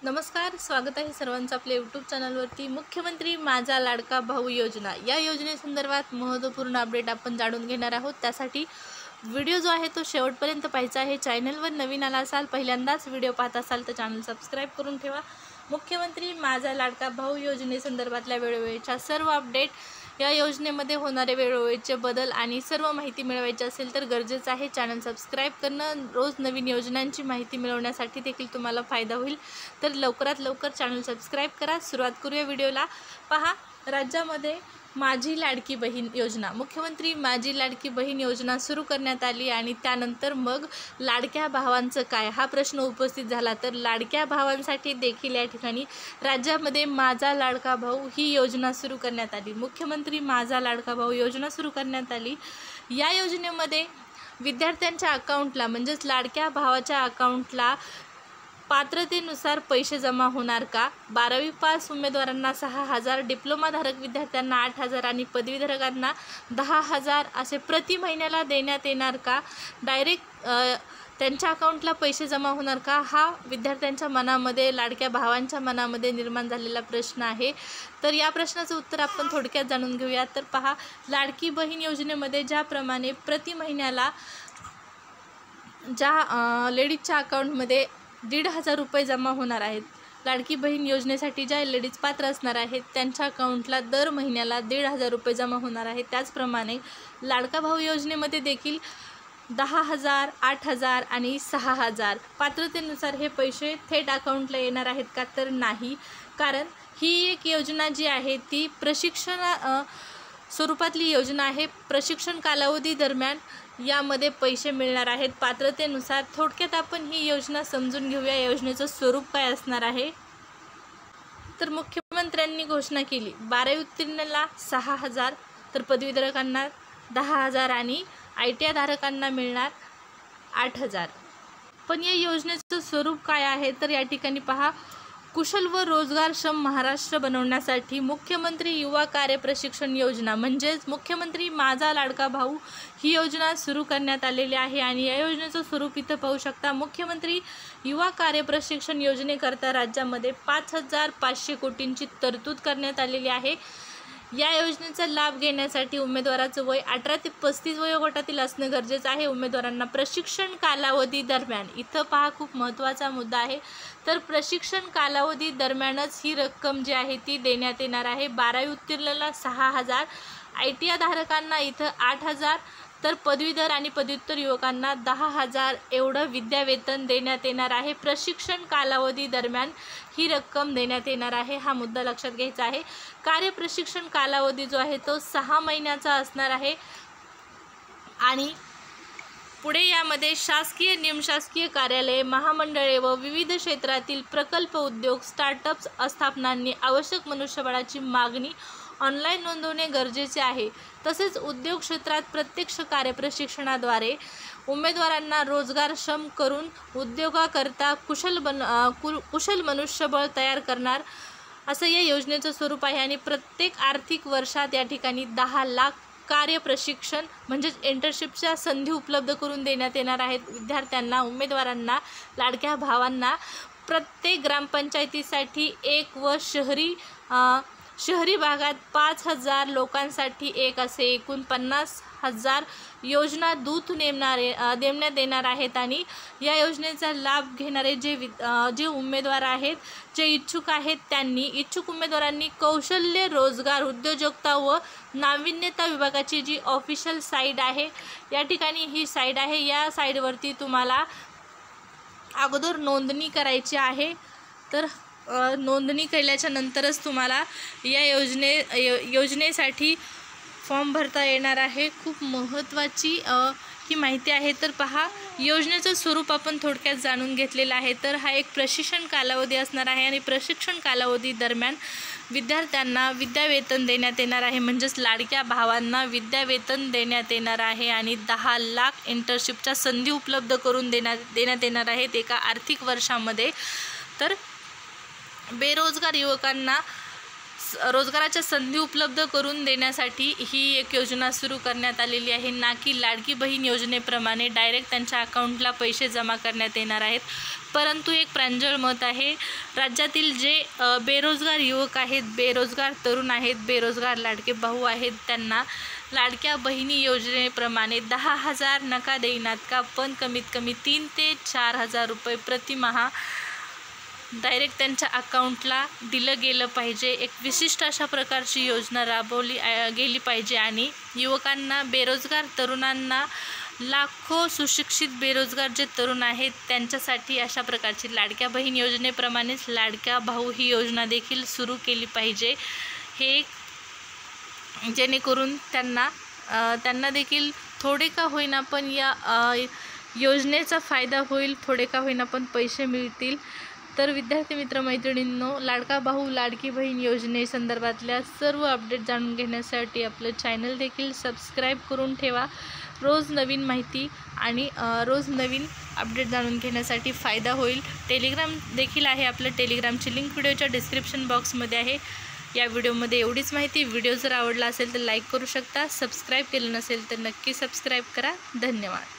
नमस्कार, स्वागत आहे सर्वांचं आपल्या यूट्यूब चॅनलवरती। मुख्यमंत्री माझा लाडका भाऊ योजना या योजनेसंदर्भात महत्त्वपूर्ण अपडेट आपण जाणून घेणार आहोत। त्यासाठी व्हिडिओ जो आहे तो शेवटपर्यंत पाहायचा आहे। चॅनलवर नवीन आला असाल, पहिल्यांदाच व्हिडिओ पाहत असाल तर चॅनल सबस्क्राईब करून ठेवा। मुख्यमंत्री माझा लाडका भाऊ योजनेसंदर्भातल्या वेळोवेळीच्या सर्व अपडेट, या योजनेमध्ये होणारे वेळोवेळीचे बदल आणि सर्व माहिती मिळवायची असेल तर गरजेचं आहे चॅनल सबस्क्राईब करणं। रोज नवीन योजनांची माहिती मिळवण्यासाठी देखील तुम्हाला फायदा होईल, तर लवकरात लवकर चॅनल सबस्क्राईब करा। सुरुवात करूया व्हिडिओला। पहा, राज्यामध्ये माझी लाडकी बहीण योजना, मुख्यमंत्री माझी लाडकी बहीण योजना सुरू करण्यात आली आणि त्यानंतर मग लाडक्या भावांचं काय हा प्रश्न उपस्थित झाला। तर लाडक्या भावांसाठी देखील या ठिकाणी राज्यामध्ये माझा लाडका भाऊ ही योजना सुरू करण्यात आली। मुख्यमंत्री माझा लाडका भाऊ योजना सुरू करण्यात आली। या योजनेमध्ये विद्यार्थ्यांच्या अकाउंटला म्हणजेच लाडक्या भावाच्या अकाउंटला पात्रतेनुसार पैसे जमा होणार का? 12वी पास उमेदवारांना 6,000, डिप्लोमाधारक विद्यार्थ्यांना 8,000 आणि पदवीधारकांना 10,000 असे प्रति महिन्याला देण्यात येणार का? डायरेक्ट त्यांच्या अकाउंटला पैसे जमा होणार का? हा विद्यार्थ्यांच्या मनामध्ये, लाडक्या भावांच्या मनामध्ये निर्माण झालेला प्रश्न आहे। तर या प्रश्नाचं उत्तर आपण थोडक्यात जाणून घेऊया। तर पहा, लाडकी बहीण योजनेमध्ये ज्याप्रमाणे प्रति महिन्याला ज्या लेडीजच्या अकाउंटमध्ये 1,500 रुपये जमा होणार आहेत, लाडकी बहीण योजनेसाठी ज्या लेडीज पात्र असणार आहेत त्यांच्या अकाउंटला दर महिन्याला 1,500 रुपये जमा होणार आहेत, त्याचप्रमाणे लाडका भाऊ योजनेमध्ये देखील 10,000, 8,000 आणि 6,000 पात्रतेनुसार हे पैसे थेट अकाउंटला येणार आहेत का? तर नाही, कारण ही एक योजना जी आहे ती प्रशिक्षण स्वरूपातली योजना आहे। प्रशिक्षण कालावधी दरम्यान यामध्ये पैसे मिळणार आहेत पात्रतेनुसार। थोडक्यात आपण ही योजना समजून घेऊया, योजनेचं स्वरूप काय असणार आहे। तर मुख्यमंत्र्यांनी घोषणा केली 12वी उत्तीर्णाला 6,000, तर पदवीधारकांना 10,000 आणि ITI धारकांना मिळणार 8,000। पण या योजनेचं स्वरूप काय आहे? तर या ठिकाणी पहा, कुशल व रोजगारक्षम महाराष्ट्र बनवण्यासाठी मुख्यमंत्री युवा कार्य प्रशिक्षण योजना म्हणजेच मुख्यमंत्री माझा लाडका भाऊ ही योजना सुरू करण्यात आलेली आहे। आणि या योजनेचं स्वरूप इथं पाहू शकता। मुख्यमंत्री युवा कार्य प्रशिक्षण योजनेकरता राज्यामध्ये 5,500 कोटींची तरतूद करण्यात आलेली आहे। या योजनेचा लाभ घेण्यासाठी उमेदवाराचं वय 18 ते 35 वयोगटातील असणं गरजेचं आहे। उमेदवारांना प्रशिक्षण कालावधी दरम्यान, इथं पहा खूप महत्त्वाचा मुद्दा आहे, तर प्रशिक्षण कालावधी दरम्यानच ही रक्कम जी आहे ती देण्यात येणार आहे। 12वी उत्तीर्णाला 6,000, ITI धारकांना इथं 8,000, तर पदवीधर आणि पदव्युत्तर युवकांना 10,000 एवढं विद्यावेतन देण्यात येणार आहे। प्रशिक्षण कालावधी दरम्यान ही रक्कम देण्यात येणार आहे, हा मुद्दा लक्षात घ्यायचा आहे। कार्यप्रशिक्षण कालावधी जो आहे तो 6 महिन्याचा असणार आहे आणि पुढे यामध्ये शासकीय, निमशासकीय कार्यालये, महामंडळे व विविध क्षेत्रातील प्रकल्प उद्योग, स्टार्टअप्स स्थापनांनी आवश्यक मनुष्यबळाची मागणी ऑनलाईन नोंदवणे गरजेचे आहे। तसेच उद्योग क्षेत्रात प्रत्यक्ष कार्यप्रशिक्षणाद्वारे उमेदवारांना रोजगारक्षम करून उद्योगाकरता कुशल मनुष्यबळ तयार करणार असं या योजनेचं स्वरूप आहे। आणि प्रत्येक आर्थिक वर्षात या ठिकाणी 10 लाख कार्यप्रशिक्षण म्हणजेच इंटर्नशिपच्या संधी उपलब्ध करून देण्यात येणार आहेत विद्यार्थ्यांना, उमेदवारांना, लाडक्या भावांना। प्रत्येक ग्रामपंचायतीसाठी एक व शहरी भागात 5,000 लोकांसाठी एक असे एकूण 50,000 योजना दूत नेमण्यात येणार आहेत। आणि या योजनेचा लाभ घेणारे जे उमेदवार आहेत, जे इच्छुक आहेत, इच्छुक उमेदवारांनी कौशल्य, रोजगार, उद्योजकता व नाविन्यता विभागाची जी ऑफिशियल साईट आहे, या ठिकाणी ही साईट आहे, या साईटवरती तुम्हाला अगोदर नोंदणी करायची आहे। तर नोंदणी केल्याच्या नंतरच तुम्हाला या योजनेसाठी फॉर्म भरता येणार आहे। खूप महत्त्वाची ही माहिती आहे। तर पहा, योजनेचं स्वरूप आपण थोडक्यात जाणून घेतलेलं आहे। तर हा एक प्रशिक्षण कालावधी असणार आहे आणि प्रशिक्षण कालावधी दरम्यान विद्यार्थ्यांना विद्यावेतन देण्यात येणार आहे, म्हणजेच लाडक्या भावांना विद्यावेतन देण्यात येणार आहे आणि 10 लाख इंटर्नशिपच्या संधी उपलब्ध करून देण्यात येणार आहेत एका आर्थिक वर्षामध्ये। तर बेरोजगार युवकांना रोजगाराच्या संधी उपलब्ध करून देण्यासाठी ही एक योजना सुरू करण्यात आलेली आहे, ना की लाडकी बहीण योजनेप्रमाणे डायरेक्ट त्यांच्या अकाउंटला पैसे जमा करण्यात येणार आहेत। परंतु एक प्रांजळ मत आहे, राज्यातील जे बेरोजगार युवक आहेत, बेरोजगार तरुण आहेत, बेरोजगार लाडके भाऊ आहेत, त्यांना लाडक्या बहिणी योजनेप्रमाणे 10,000 नका देईनात का, पण कमीत कमी 3 ते 4,000 रुपये प्रतिमाह डायरेक्ट त्यांच्या अकाउंटला दिलं गेलं पाहिजे। एक विशिष्ट अशा प्रकारची योजना राबवली गेली पाहिजे आणि युवकांना, बेरोजगार तरुणांना, लाखो सुशिक्षित बेरोजगार जे तरुण आहेत त्यांच्यासाठी अशा प्रकारची लाडक्या बहीण योजनेप्रमाणेच लाडक्या भाऊ ही योजना देखील सुरू केली पाहिजे। हे जेणेकरून त्यांना देखील थोडे का होईना पण या योजनेचा फायदा होईल, थोडे का होईना पण पैसे मिळतील। तर विद्यार्थी मित्र मैत्रिणींनो, लाडका भाऊ लाडकी बहीण योजनेसंदर्भातल्या सर्व अपडेट जाणून घेण्यासाठी आपलं चॅनल देखील सबस्क्राईब करून ठेवा। रोज नवीन माहिती आणि रोज नवीन अपडेट जाणून घेण्यासाठी फायदा होईल। टेलिग्राम देखील आहे आपलं, टेलिग्रामची लिंक व्हिडिओच्या डिस्क्रिप्शन बॉक्समध्ये आहे। या व्हिडिओमध्ये एवढीच माहिती। व्हिडिओ जर आवडला असेल तर लाईक करू शकता, सबस्क्राईब केलं नसेल तर नक्की सबस्क्राईब करा। धन्यवाद।